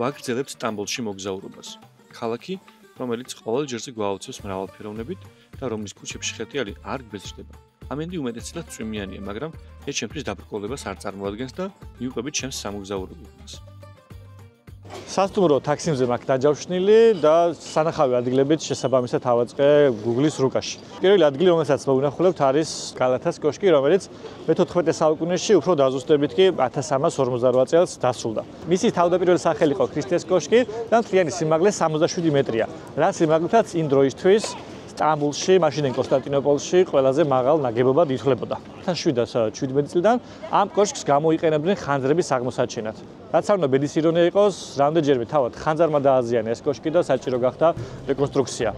ვაგრძელებთ სტამბოლში მოგზაურობას. ქალაქი, რომელიც ყოველ ჯერზე გვაუწევს მრავალფეროვნებით და რომლის ქუჩებში ხეტიალი არ გვეზრდება. ამენდი უმეტესად წვიმიანია, მაგრამ ეს ჩემთვის დაბრკოლებას არ წარმოადგენს და მივყვებით ჩემს სამოგზაუროებას. სასტუმრო ტაქსიმზე მაქვს დაჯავშნილი და სანახავი ადგილებით შესაბამისად ავაწყე Google-ის რუკაში. პირველი ადგილი, რომელსაც მოვინახულებთ, არის გალათას კოშკი, რომელიც მე-14 საუკუნეში უფრო დაზუსტებით კი 1358 წელს დასრულდა. მისი თავდაპირველი სახელი იყო ქრისტეს კოშკი და მთლიანი სიმაღლე 67 მეტრია. რა სიმაღლითაც იმ დროისთვის სტამბოლში, მაშინდელ კონსტანტინოპოლში ყველაზე მაღალ ნაგებობად ითვლებოდა. 1717 წლიდან ამ კოშკს გამოიყენებდნენ ხანძრების აღმოსაჩენად. რაც არ უნდა ბედის ირონია იყოს, რამდენჯერმე თავად ხანძარმა დააზიანა ეს კოშკი და საჭირო გახდა რეკონსტრუქცია.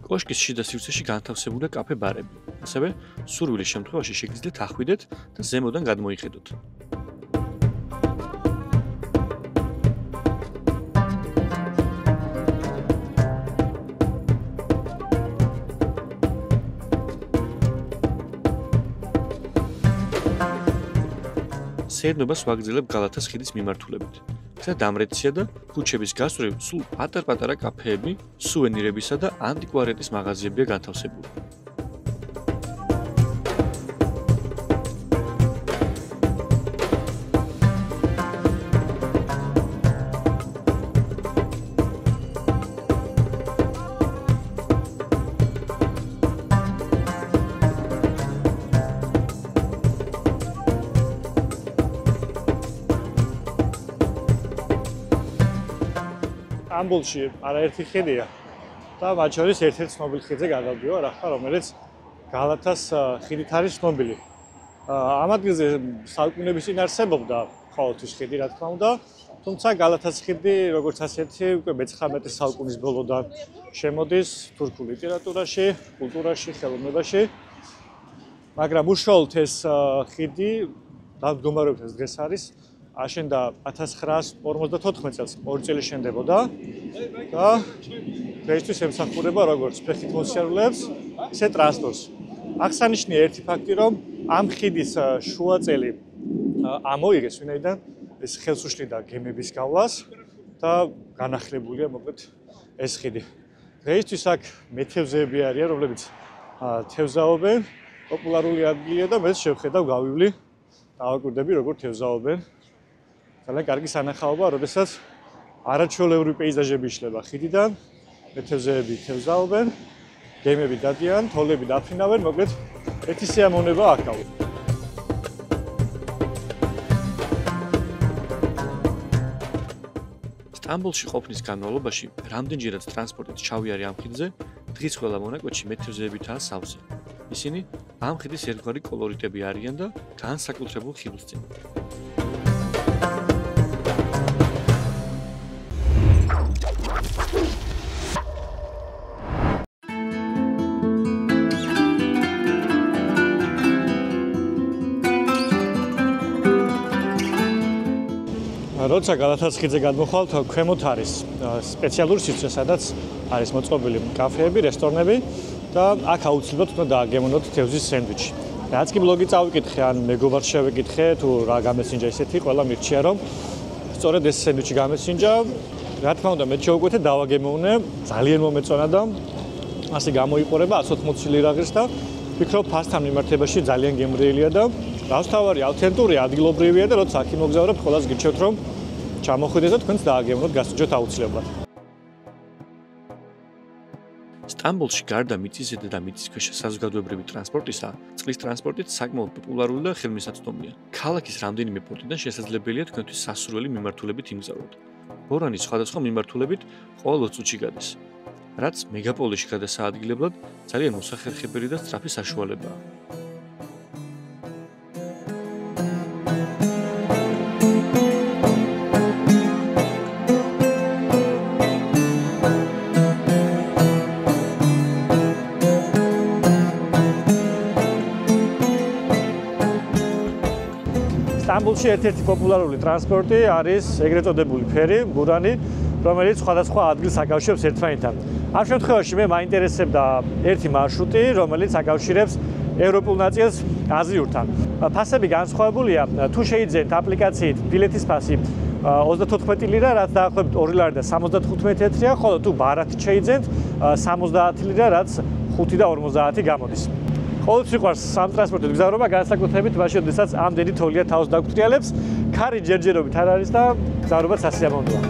კოშკის შიდა სივრცეში განთავსებულია კაფე-ბარები. ასევე, სურვილის შემთხვევაში შეგიძლიათ ახვიდეთ და ზემოდან გადმოიხედოთ. სეირნობას ვაგრძელებ გალათას ხიდის მიმართულებით. გზა დამრეცია და ქუჩების გასწვრივ სულ პატარ-პატარა კაფეები, სუვენირებისა და ანტიკვარიატის მაღაზიებია განთავსებული. სტამბოლში არაერთი ხიდია და მათ შორის ერთ-ერთ ცნობილ ხიდზე გადავდივარ, ახლა რომელიც გალათას ხიდით არის ცნობილი. ამ ადგილზე საუკუნეების წინ არსებობდა ყოველთვის ხიდი, რა თქმა უნდა, თუმცა გალათას ხიდი, როგორც ასეთი, უკვე მე-19 საუკუნის ბოლოდან შემოდის თურქულ ლიტერატურაში, კულტურაში, ხელოვნებაში. მაგრამ უშუალოდ ეს ხიდი დამდგომარეობისას დღეს არის აშენდა 1954 წელს, 2 წელი შენდებოდა და დღეისთვის ემსახურება როგორც ფეხით მოსიარულეებს, ისე ტრანსპორტს. აღსანიშნავია ერთი ფაქტი, რომ ამ ხიდის შუაწელი ამოიღეს, ვინაიდან ეს ხელს უშლიდა გემების გავლას და განახლებულია მოკლედ ეს ხიდი. დღეისთვის აქ მეთევზეები არიან, რომლებიც თევზაობენ, პოპულარული ადგილია და მე შევხედავ გავივლი, დავაკვირდები როგორ თევზაობენ. ძალიან კარგი სანახაობა, როდესაც არაჩვეულებრივი პეიზაჟები იშლება ხიდიდან, მეთევზეები თევზაობენ, გემები დადიან, თოვლები დაფრინავენ, მოკლედ ერთი სიამოვნება აქავა. სტამბოლში ყოფნის განმავლობაში რამდენჯერაც ტრანსპორტით ჩავიარე ამ ხიდზე, დღის ყველა მონაკვეთში მეთევზეებითაა სავსე. ისინი ამ ხიდის ერთგვარი კოლორიტები არიან და განსაკუთრებულ ხიბლს წინ. როცა გალათას ხიდზე გადმოხვალთ, ქვემოთ არის სპეციალური სივრცე, სადაც არის მოწყობილი კაფეები, რესტორნები და აქ აუცილებლად უნდა დააგემოვნოთ თევზის სენდვიჩი. რაც კი ბლოგი წავიკითხე, ან მეგობარს შევეკითხე, თუ რა გამესინჯა ისეთი, ყველა მირჩია, რომ სწორედ ეს სენდვიჩი გამესინჯა. რა თქმა უნდა, მე შევკვეთე დავაგემოვნე, ძალიან მომეწონა და ასე გამოიყურება 180 ლირაღის და ვფიქრობ, ფასთან მიმართებაში ძალიან გემრიელია და დავსთავარი ავთენტურია, ადგილობრივია და როცა აქ იმოგზაურებ, ყველას გირჩევთ, რომ ჩამოხვიდეთ და თქვენც დააგემოვნოთ, გასუჯოთ აუცილებლად. სტამბოლში გარდა მიწისზედა და მიწისქვეშა საზოგადოებრივი ტრანსპორტისა, წყლის ტრანსპორტიც საკმაოდ პოპულარული და ხელმისაწვდომია. ქალაქის რამდენიმე პორტიდან შესაძლებელია თქვენთვის სასურველი მიმართულებით იმგზავროთ. ბორანი სხვადასხვა მიმართულებით ყოველ 20 წუთში გადის, რაც მეგაპოლისში გადასაადგილებლად ძალიან მოსახერხებელი და სწრაფი საშუალებაა. სტამბოლში ერთ-ერთი პოპულარული ტრანსპორტი არის ეგრეთ წოდებული ფერი, ბურანი, რომელიც სხვადასხვა ადგილს აკავშირებს ერთმანეთთან. ამ შემთხვევაში მე მაინტერესებდა ერთი მარშრუტი, რომელიც აკავშირებს ევროპულ ნაწილს აზიურთან. ფასები განსხვავებულია, თუ შეიძენთ აპლიკაციით ბილეთის ფასი 34 ლირა, რაც დაახლოებით 2 ლარი და 75 თეთრია, ხოლო თუ ბარათით შეიძენთ 70 ლირა, რაც 5 და 50 გამოდის. ყოველთვის მიყვარს სამტრანსპორტო მგზავრობა, განსაკუთრებით მაშინ, როდესაც ამდენი თოლია თავს დაგვრიალებს, ქარი ჯერჯერობით არ არის და მგზავრობაც სასიამოვნოა.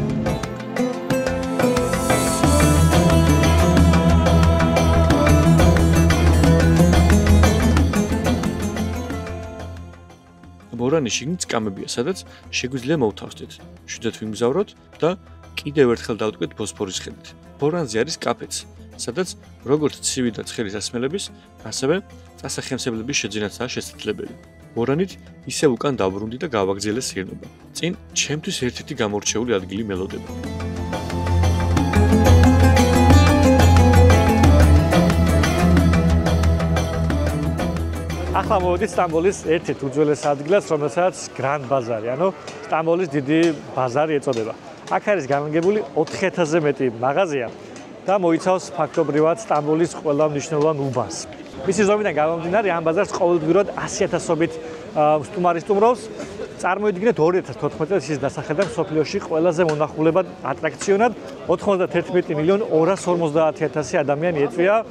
ბორანის შიგნით სკამებია, სადაც შეგვიძლია მოვთავსდეთ, შვიდად ვიმგზავროთ და კიდევ ერთხელ დავტკბეთ ბოსფორის ხედით. ბორანზე არის კაფეც, სადაც როგორც ცივი და ცხელი სასმელების, ასევე წასახემსებლების შეძენაცაა შესაძლებელი. ბორანით ისევ უკან დავბრუნდი და გავაგრძელე სირნობა. წინ ჩემთვის ერთ-ერთი გამორჩეული ადგილი მელოდება. ახლა მოვედით სტამბოლის ერთ-ერთ უძველეს ადგილას, რომელსაც გრანდ ბაზარი, ანუ სტამბოლის დიდი ბაზარი ეწოდება. აქ არის განლაგებული 4000-ზე მეტი მაღაზია და მოიცავს ფაქტობრივად სტამბოლის ყველა მნიშვნელოვან უბანს. მისი ზომიდან გამომდინარე, ამ ბაზარს ყოველდღიურად 100,000-ობით სტუმარი სტუმრობს. წარმოიდგინეთ 2014 წელს ის დასახელდა მსოფლიოში ყველაზე მონახულებად ატრაქციონად 91,250,000 ადამიანი ეწვია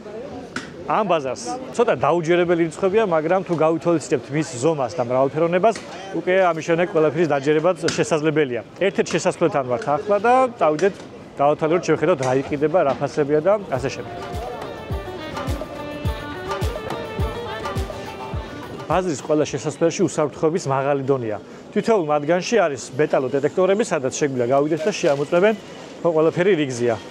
ამ ბაზარს. ცოტა დაუჯერებელი რიცხვებია, მაგრამ თუ გავითვალისწინებთ მის ზომას და მრავალფეროვნებას, უკვე ამის შემდეგ ყველაფრის დაჯერებაც შესაძლებელია. ერთ-ერთ შესასვლელთან ვართ ახლა და წავიდეთ დავათვალიეროთ, შევხედოთ რა იყიდება, რა ფასებია და ასე შემდეგ. ბაზრის ყველა შესასვლელში უსაფრთხოების მაღალი დონეა. თითოეულ მათგანში არის მეტალო დეტექტორები, სადაც შეგვიძლია გავიდეთ და შეამოწმებენ, რომ ყველაფერი რიგზია.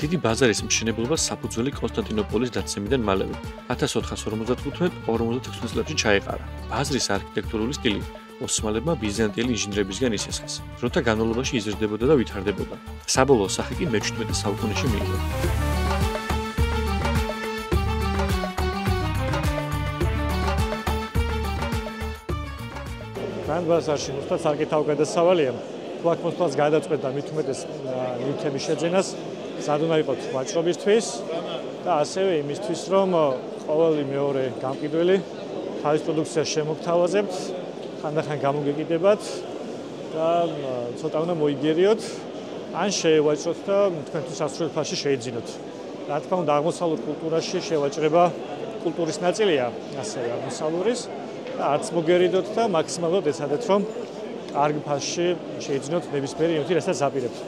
დიდი ბაზარის მშენებლობა საფუძველი კონსტანტინოპოლის დაცემიდან მალევე 1455-56 წლებში ჩაეყარა. ბაზრის არქიტექტურული სტილი ოსმალებმა ბიზანტიელი ინჟინრებისგან ისესხეს, დროთა განმავლობაში იზრდებოდა და ვითარდებოდა. საბოლოო სახე კი მე-17 საუკუნეში მიიღო. გრანდ ბაზარში უბრალოდ საკითხავ გადასავალია. თუ აქ მოსვლას გადაწყვეტ და მით უმეტეს ნივთების შეძენას სად უნდა იყოთ ვაჭრობისთვის და ასევე იმისთვის, რომ ყოველი მეორე გამყიდველი თავის პროდუქციას შემოგთავაზებთ, ხანდახან გამოგეკიდებათ და ცოტა უნდა მოიგერიოთ, ან შევაჭროთ და თქვენთვის სასურველ ფასში შეიძინოთ. რა თქმა უნდა, აღმოსავლურ კულტურაში შევაჭრება კულტურის ნაწილია, ასევე აღმოსავლურის და არც მოგერიდოთ და მაქსიმალურად ეცადეთ, რომ კარგ ფასში შეიძინოთ ნებისმიერი ნივთი, რასაც აპირებთ.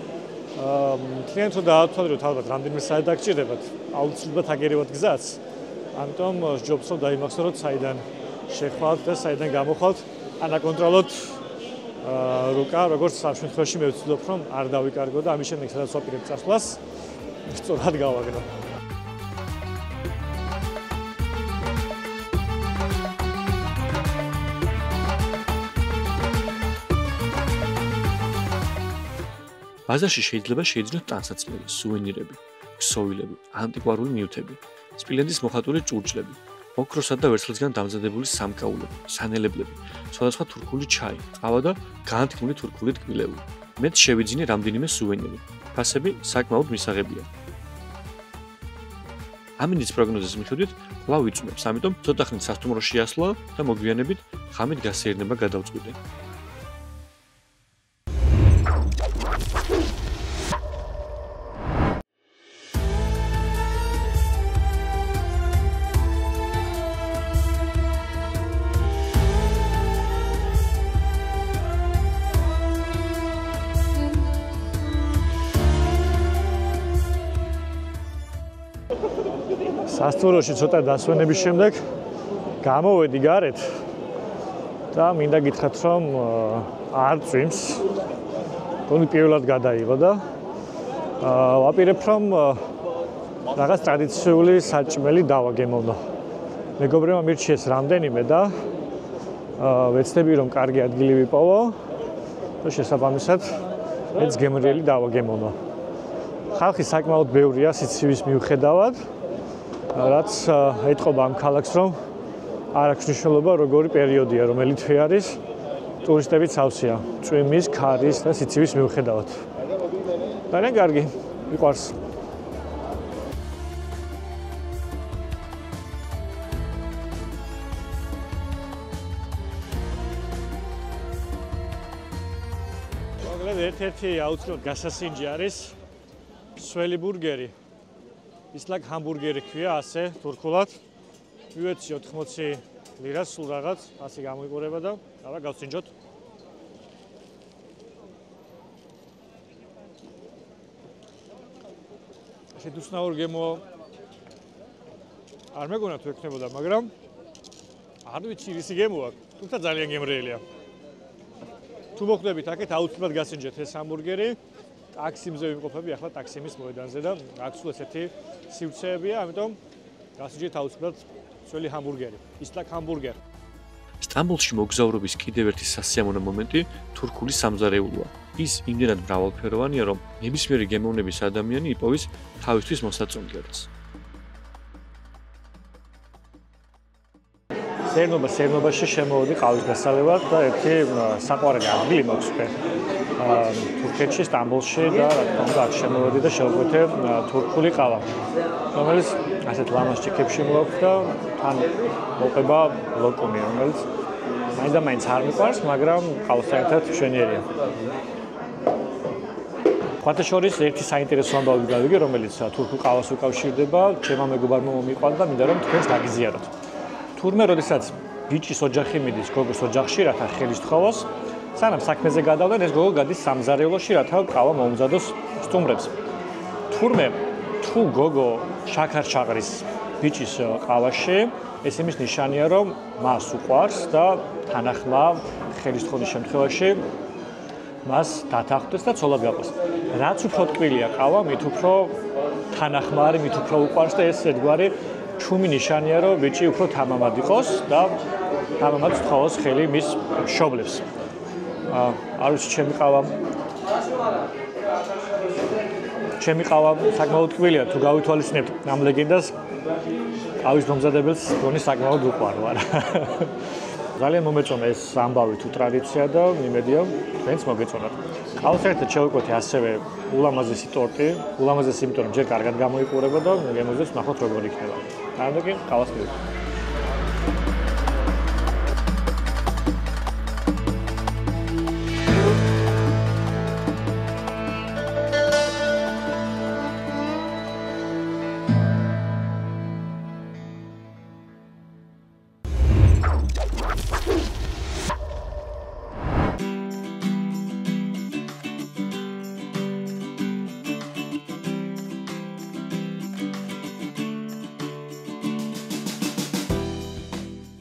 თქვენ თუ დაავადოთ, ალბათ რამდენიმე საათი დაგჭირდებათ, აუცილებლად აგერევათ გზაც. ამიტომ ჯობს რომ დაიმახსოვროთ, საიდან შეხვალთ და საიდან გამოხვალთ, ანაკონტროლოთ რუკა, როგორც ამ შემთხვევაში მე ვცდილობ, რომ არ დავიკარგო და ამის შემდეგ სადაც ვაპირებ წასვლას, სწორად გავაგნო. ბაზარში შეიძლება შეიძინოთ ტანსაცმელი, სუვენირები, ქსოვილები, ანტიკვარული ნივთები, სპილენძის მოხატული ჭურჭლები, ოქროსა და ვერცხლისგან დამზადებული სამკაულები, სანელებლები, სხვადასხვა თურქული ჩაი, ყავა და განთქმული თურქული ტკბილეული. მეც შევიძინე რამდენიმე სუვენირი. ფასები საკმაოდ მისაღებია. ამინდის პროგნოზის მიხედვით კვლავ იწვევს, ამიტომ ცოტა ხნით სასტუმროში ასვლა და მოგვიანებით ღამით გასეირნება გადავწყვიტე. სასტუმროში ცოტა დასვენების შემდეგ გამოვედი გარეთ და მინდა გითხრათ, რომ არ წვიმს. კონი პირველად გადაიღო და ვაპირებ, რომ რაღაც ტრადიციული საჭმელი დავაგემოვნო. მეგობრებმა მირჩიეს რამდენიმე და ვეცდები, რომ კარგი ადგილი ვიპოვო და შესაბამისად მეც გემრიელი დავაგემოვნო. ხალხი საკმაოდ ბევრია სიცივის მიუხედავად. რაც ეთყობა ამ ქალაქს, რომ არ აქვს მნიშვნელობა როგორი პერიოდია, რომელი თვე არის, ტურისტები ცავსია, წვიმის, ქარის და სიცივის მიუხედავად. ძალიან კარგი, მიყვარს. ერთ-ერთი აუცილებლად გასასინჯი არის სველი ბურგერი. ისლაკ ჰამბურგერი ქვია ასე თურქულად. მივეცი 80 ლირას სულ რაღაც, ასე გამოიყურება და აბა გავსინჯოთ. შედუსნაურ გემო არ მეგონა თუ ექნებოდა, მაგრამ არ ვიცი რისი გემო აქვს, თუმცა ძალიან გემრიელია. თუ მოხვდებით აქეთ აუცილებლად გასინჯეთ ეს ჰამბურგერი. ტაქსიმზე ვიმყოფები ახლა ტაქსიმის მოედანზე და აქ სულ ესეთი სივრცეებია, ამიტომ გასინჯეთ აუცილებლად სველი ჰამბურგერი. ისლაკ ჰამბურგერი. სტამბოლში მოგზაურობის კიდევ ერთი სასიამოვნო მომენტი თურქული სამზარეულოა. ის იმდენად მრავალფეროვანია, რომ ნებისმიერი გემოვნების ადამიანი იპოვის თავისთვის მოსაწონგერს. სერნობაში შემოვედი ყავის გასალევად და ერთი საყვარელი ადგილი მაქვს მე. თურქეთში, სტამბოლში და რა თქმა უნდა აქ შემოვედი და შევკვეთე თურქული ყავა, რომელიც ასეთ ლამაზ ჭიქებში მოაქვს და თან მოყვება ლოკუმი, რომელიც მაინც არ მიყვარს, მაგრამ ყავასთან ერთად მშვენიერია. ხათაშორის ერთი საინტერესო ამბავი გავიგე, რომელიც თურქულ ყავას უკავშირდება, ჩემმა მეგობარმა მომიყვანა და მინდა რომ თქვენს დაგიზიაროთ. თურმე, როდესაც ბიჭის ოჯახი მიდის გოგოს ოჯახში, რათა ხელის თხოვოს, სანამ საქმეზე გადავდნენ, ეს გოგო გადის სამზარეულოში, რათა ყავა მოუმზადოს სტუმრებს. თურმე, თუ გოგო შაქარ ჩაყრის ბიჭის ყავაში, ეს იმის ნიშანია, რომ მას უყვარს და თანახმა ხელის თხოვნის შემთხვევაში მას დათანხმდეს და ცოლად გაყვეს. რაც უფრო ტკბილია ყავა, მით უფრო თანახმარი, მით უფრო უყვარს და ეს ერთგვარი ჩუმი ნიშანია, რომ ბიჭი უფრო თამამად იყოს და თამამად თხოვოს ხელი მის მშობლებს. არ ვიცი, ჩემი ყავა საკმაოდ ტკბილია, თუ გავითვალისწინებთ ამ ლეგენდას, ყავის მომზადებელს გონი საკმაოდ უყვარ ვარ. ძალიან მომეწონა ეს ამბავი თუ ტრადიცია და იმედია თქვენც მოგეწონათ. ყავს ერთად შევიკვეთე ასევე ულამაზესი ტორტი, ულამაზესი იმიტომ რომ ჯერ კარგად გამოიყურება და გემოზეს ნახოთ როგორ იქნება. ამიტომ კი ყავს მივიდეთ.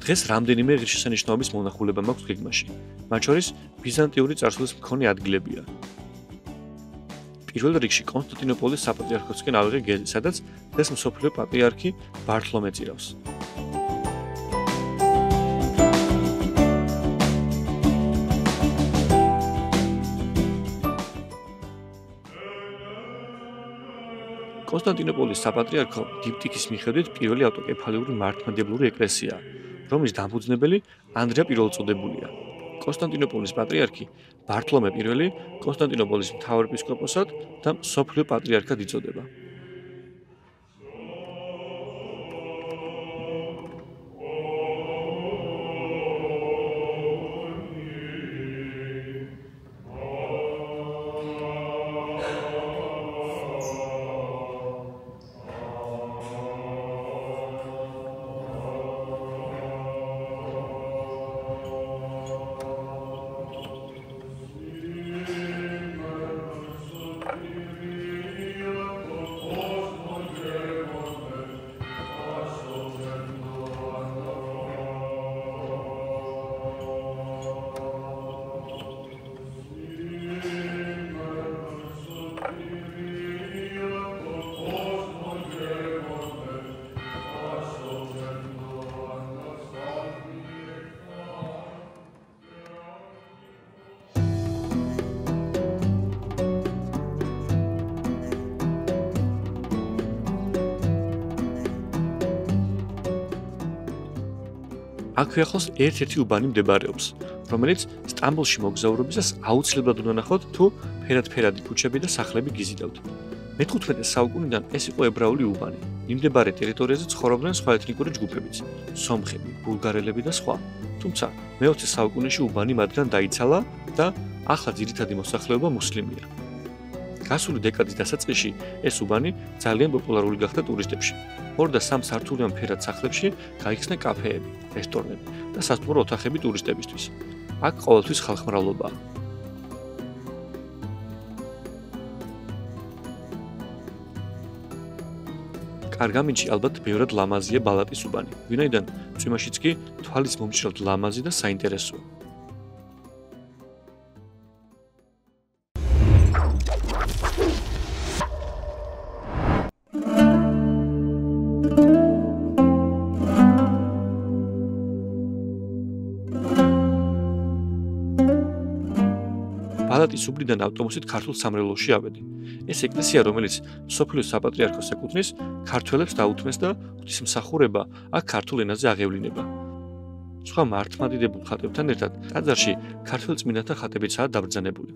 დღეს რამდენიმე ღირსშესანიშნაობის მონახულება მაქვს გეგმაში. მათ შორის ბიზანტიური წარსულის მქონე ადგილებია. პირველ რიგში კონსტანტინოპოლის საპატრიარქოსკენ ავიღე გეზი, სადაც დღეს მსოფლიო პატრიარქი ბართლომე წირავს. კონსტანტინოპოლის საპატრიარქო დიპტიქის მიხედვით პირველი ავტოკეფალიური მართლმადიდებლური ეკლესიაა, რომლის დამფუძნებელი ანდრია პირველწოდებულია. კონსტანტინოპოლის პატრიარქი ბართლომე პირველი კონსტანტინოპოლის მთავარეპისკოპოსად და მსოფლიო პატრიარქად იწოდება. აქვე ახლოს ერთ-ერთი უბანი მდებარეობს, რომელიც სტამბოლში მოგზაურობისას აუცილებლად უნდა ნახოთ, თუ ფერად-ფერადი ქუჩები და სახლები გიზიდავთ. მე-15 საუკუნიდან ეს იყო ებრაული უბანი. მიმდებარე ტერიტორიაზე ცხოვრობდნენ სხვა ეთნიკური ჯგუფებიც, სომხები, ბულგარელები და სხვა. თუმცა მე-20 საუკუნეში უბანი მათგან დაიცალა და ახლა ძირითადი მოსახლეობა მუსლიმია. გასული დეკადის დასაწყისში ეს უბანი ძალიან პოპულარული გახდა ტურისტებში. 2 და 3 სართულიან ფერად სახლებში გაიხსნა კაფეები, რესტორნები და სასტუმრო ოთახები ტურისტებისთვის. აქ ყოველთვის ხალხმრავლობაა. კარგამინში ალბათ ბევრად ლამაზია ბალატის უბანი, ვინაიდან წვიმაშიც კი თვალის მომჭრელად ლამაზი და საინტერესოა. ბალატის უბნიდან ავტობუსით ქართულ სამრევლოში ავედი. ეს ეკლესია, რომელიც სოფიოს საპატრიარქოს ეკუთვნის, ქართველებს დაუთმეს და ღვთისმსახურება აქ ქართულ ენაზე აღევლინება. სხვა მართლმადიდებულ ხატებთან ერთად ტაძარში ქართველ წმინდანთა ხატებიცაა დაბრძანებული.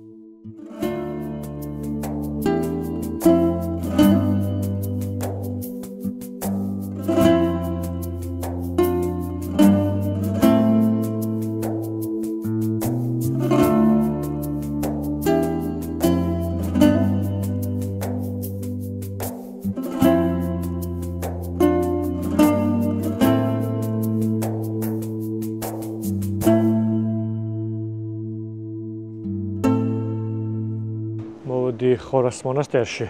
ხორას მონასტერში,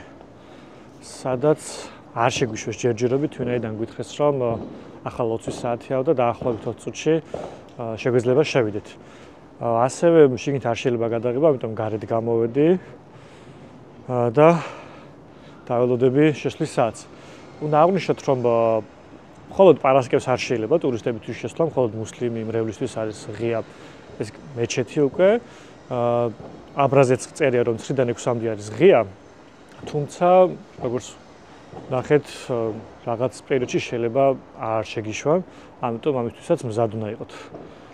სადაც არ შეგვიშვეს ჯერჯერობით, ვინაიდან გითხრეს, რომ ახლა 20 საათია და დაახლოებით 20 წუთში შეგვიძლია შევიდეთ. ასევე შიგნით არ შეიძლება გადაღება, ამიტომ გარეთ გამოვედი და დაველოდები შეშლის საათს. უნდა აღვნიშნოთ, რომ მხოლოდ პარასკევს არ შეიძლება ტურისტებისთვის შესვლა, მხოლოდ მუსლიმი მრევლისთვის არის ღია ეს მეჩეთი უკვე. აბრაზეც წერია, რომ 3-დან 6-მდე არის ღია, თუმცა როგორც ნახეთ, რაღაც პერიოდში შეიძლება არ შეგიშვა, ამიტომ ამისთვისაც მზად უნდა იყოთ.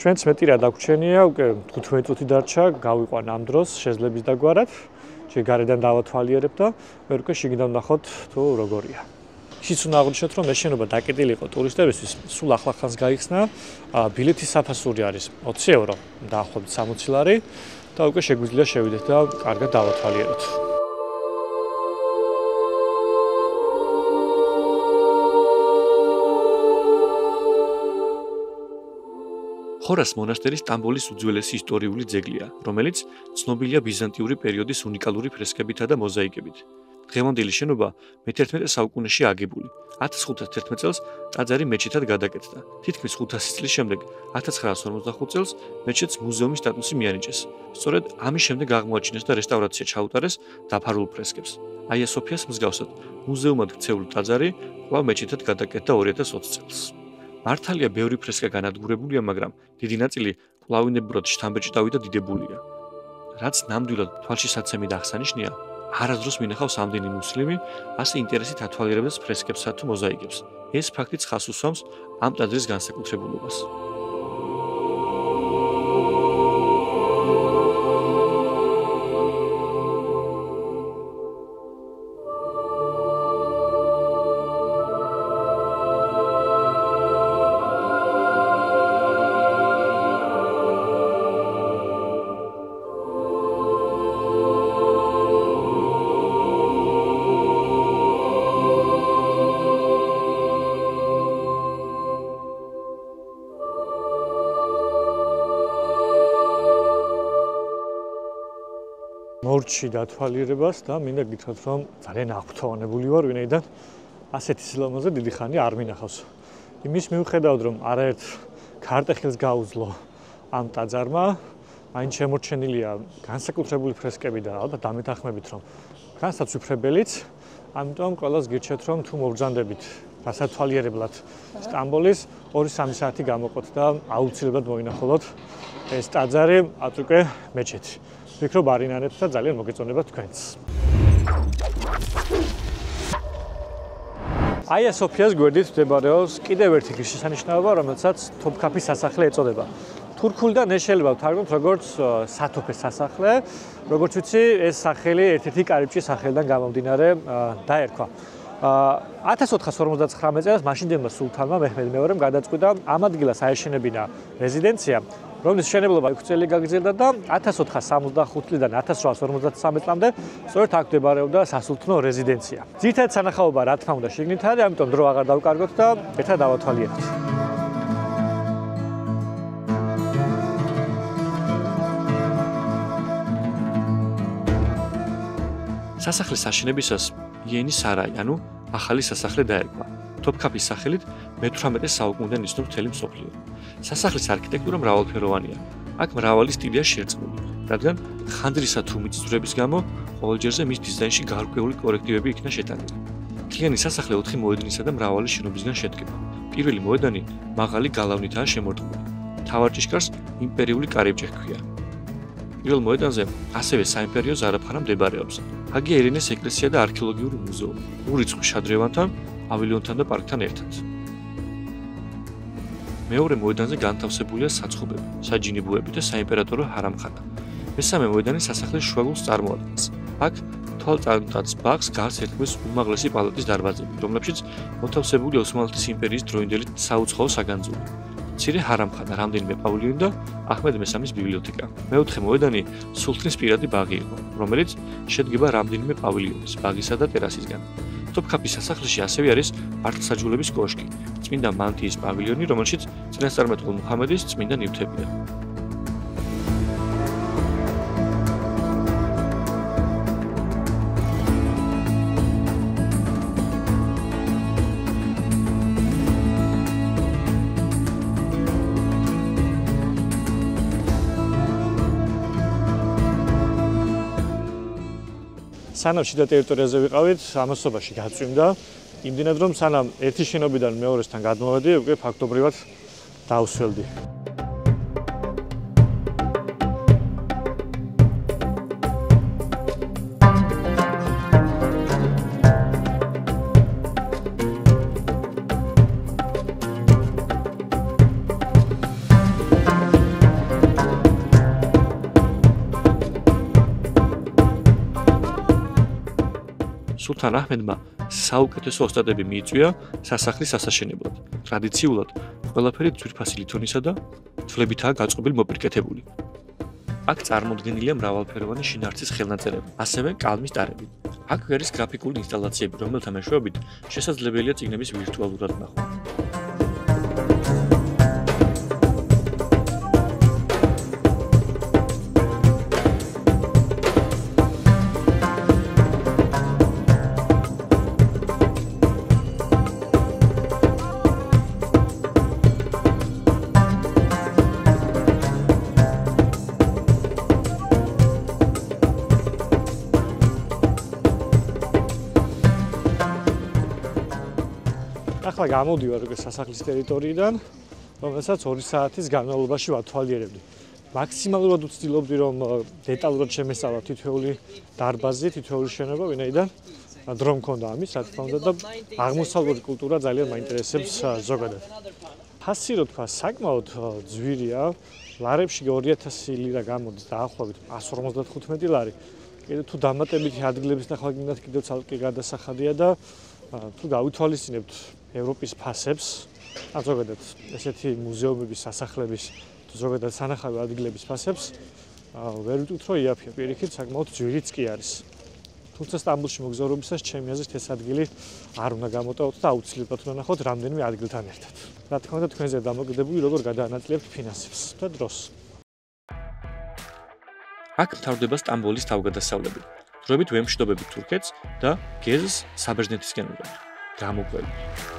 ჩვენც მეტი რა დაგვრჩენია, უკვე 15 წუთი დარჩა, გავიყვან ამ დროს შეძლების დაგვარად, ჯერ გარედან დავათვალიერებ და მე უკვე შიგნიდან ვნახოთ თუ როგორია. ისიც უნდა აღვნიშნოთ, რომ ეს შენობა დაკეტილი იყო ტურისტებისთვის, სულ ახლახანს გაიხსნა, ბილეთის საფასური არის 20 ევრო, დაახლოებით 60 ლარი. და უკვე შეგვიძლია შევიდეთ და კარგად დავათვალიეროთ. ხორას მონასტერი სტამბოლის უძველესი ისტორიული ძეგლია, რომელიც ცნობილია ბიზანტიური პერიოდის უნიკალური ფრესკებითა და მოზაიკებით. დღევანდელი შენობა მე-11 საუკუნეში აგებული. 1511 წელს ტაძარი მეჩეთად გადაკეთდა. თითქმის 500 წლის შემდეგ 1945 წელს მეჩეთს მუზეუმის სტატუსი მიანიჭეს. სწორედ ამის შემდეგ აღმოაჩინეს და რესტავრაცია ჩაუტარეს დაფარულ ფრესკებს. აია სოფიას მსგავსად, მუზეუმად ქცეულ ტაძარი კვლავ მეჩეთად გადაკეთდა 2020 წელს. მართალია, ბევრი ფრესკა განადგურებულია, მაგრამ დიდი ნაწილი კვლავინებურად შთამბეჭდავი და დიდებულია. რაც ნამდვილად თვალშისაცემი და აღსანიშნია, არასდროს მინახავს ამდენი მუსლიმი ასე ინტერესით ათვალიერებს ფრესკებსა თუ მოზაიკებს. ეს ფაქტიც ხაზს უსვამს ამ ტაძრის განსაკუთრებულობას. მორჩი დათვალიერებას და მინდა გითხრათ, რომ ძალიან აღფრთოვანებული ვარ, ვინაიდან ასეთი სილამაზე დიდი ხანი არ მინახავს. იმის მიუხედავად, რომ არაერთ ქარტეხილს გაუძლო ამ ტაძარმა, მაინც შემორჩენილია განსაკუთრებული ფრესკები და ალბათ დამეთანხმებით, რომ განსაცვიფრებელიც, ამიტომ ყველას გირჩევთ, რომ თუ მობრძანდებით გასათვალიერებლად სტამბოლის 2-3 საათი გამოყოთ და აუცილებლად მოინახულოთ ეს ტაძარი, ატუკე მეჩეთი. ვფიქრობ არინანებთ და ძალიან მოგეწონება თქვენც. აია სოფიას გვერდით მდებარეობს კიდევ ერთი ღირსშესანიშნაობა, რომელსაც თოფქაფის სასახლე ეწოდება. თურქულიდან ეს შეიძლება ვთარგმნოთ როგორც სათოფეს სასახლე, როგორც ვიცი, ეს სახელი ერთ-ერთი კარიბჭის სახელიდან გამომდინარე დაერქვა. 1459 წელს მაშინდელმა სულთანმა მეჰმედ მეორემ გადაწყვიტა ამ ადგილას აეშენებინა რეზიდენცია, რომლის მშენებლობა 6 წელი გაგრძელდა და 1465 წლიდან 1853 წლამდე სწორედ აქ მდებარეობდა სასულთნო რეზიდენცია. ძირითადად სანახაობა რა თქმა უნდა შიგნით არის, ამიტომ დრო აღარ დავკარგოთ და ერთად დავათვალიერებთ. სასახლის აშენებისას იენის სარაი, ანუ ახალი სასახლე დაერქვა. თოფქაფის სახელით მე-18 საუკუნიდან იცნობს მთელი მსოფლიო. სასახლის არქიტექტურა მრავალფეროვანია. აქ მრავალი სტილია შერწყმული, რადგან ხანძრისა თუ მიწისძვრების გამო ყოველჯერზე მის დიზაინში გარკვეული კორექტივები იქნა შეტანილი. მთლიანი სასახლე 4 მოედნისა და მრავალი შენობისგან შედგება. პირველი მოედანი მაღალი გალავნითაა შემორტყმული. მთავარ ჭიშკარს იმპერიული კარიბჭე ჰქვია. პირველ მოედანზე ასევე საიმპერიო ზარაფხანა მდებარეობს. აგია ერენეს ეკლესია და არქეოლოგიური მუზეუმი. ურიცხვ შადრევანთან, პავილიონთან და პარკთან ერთად. მეორე მოედანზე განთავსებულია საცხობები, საჯინიბუები და საიმპერატორო ჰარამხანა. მესამე მოედანი სასახლის შუაგულს წარმოადგენს. აქ თვალწარმტაც ბაღს გარს ერტყმის უმაღლესი პალატის დარბაზები, რომლებშიც მოთავსებულია ოსმალეთის იმპერიის დროინდელი საუცხოო საგანძური. მცირე ჰარამხანა, რამდენიმე პავილიონი და აჰმედ მესამის ბიბლიოთეკა. მეოთხე მოედანი სულთნის პირადი ბაღი იყო, რომელიც შედგება რამდენიმე პავილიონის, ბაღისა და ტერასისგან. თოფქაფის სასახლეში ასევე არის მართლმსაჯულების კოშკი, წმინდა მანტიის პავილიონი, რომელშიც წინასწარმეტყველ მუჰამედის წმინდა ნივთებია. სანამ შიდა ტერიტორიაზე ვიყავით, ამასობაში გაწვიმდა. იმდენად რომ სანამ ერთი შენობიდან მეორესთან გადმოვედი, უკვე ფაქტობრივად დავსველდი. სულთან აჰმედმა საუკეთესო ოსტატები მიიწვია სასახლის ასაშენებლად. ტრადიციულად ყველაფერი ძვირფასი ლითონისა და თვლებითაა გაწყობილი მოპირკეთებული. აქ წარმოდგენილია მრავალფეროვანი შინაარსის ხელნაწერები, ასევე კალმის ტარები. აქ არის გრაფიკული ინსტალაციები, რომელთა მეშვეობით შესაძლებელია წიგნების ვირტუალურად ნახვა. ახლა გამოდივარ უკვე სასახლის ტერიტორიიდან, რომელსაც 2 საათის განმავლობაში ვათვალიერებდი. მაქსიმალურად ვცდილობდი, რომ დეტალურად შემესწავლა თითოეული დარბაზი, თითოეული შენობა, ვინაიდან დრო მქონდა ამის, რა თქმა უნდა და აღმოსავლური კულტურა ძალიან მაინტერესებს ზოგადად. ფასი რო თქვა, საკმაოდ ძვირია. ლარებში 2000 ლირა გამოდის დაახლოებით 155 ლარი. კიდევ თუ დამატებითი ადგილების ნახვა გინდათ, კიდევ ცალკე გადასახადია და თუ გავითვალისწინებთ ევროპის ფასებს, ზოგადად ესეთი მუზეუმების, სასახლების, ზოგადად სანახავი ადგილების ფასებს, ვერ ვიტყვით, რომ იაფია, პირიქით საკმაოდ ძვირიც კი არის. თუმცა სტამბოლში მოგზაურობისას ჩემი აზრით ეს ადგილი არ უნდა გამოტოვოთ და აუცილებლად უნდა ნახოთ რამდენიმე ადგილთან ერთად. რა თქმა უნდა, თქვენზე დამოკიდებული, როგორ გადაანაწილებთ ფინანსებს და დროს. აქ მთავრდება სტამბოლის თავგადასავლები. დროებით ვემშვიდობებით თურქეთს და გეზს საბერძნეთისკენ უღებ. გამოგველი.